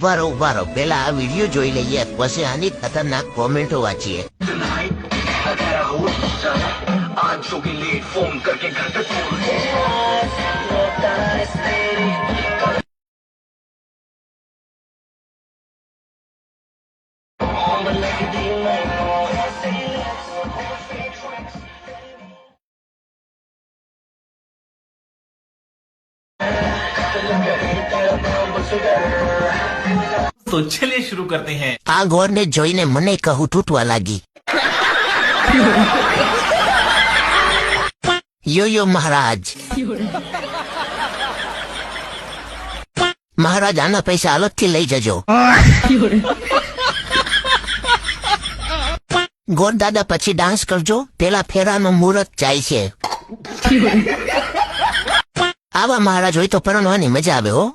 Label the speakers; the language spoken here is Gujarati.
Speaker 1: વારો વારો પેલા આ વિડીયો જોઈ લઈએ પછી આની ખતરનાક કોમેન્ટો વાંચીએ।
Speaker 2: तो चलिए शुरू करते हैं।
Speaker 1: આ ગોરને જોઈને મને કહું તૂટવા લાગી। યો મહારાજ મહારાજ આના પૈસા અલગથી લઈ જજો। ગોર દાદા પછી ડાન્સ કરજો, પેલા ફેરાનો મુહૂર્ત જાય છે। આવા મહારાજ હોય તો પરણવાની મજા આવે હો।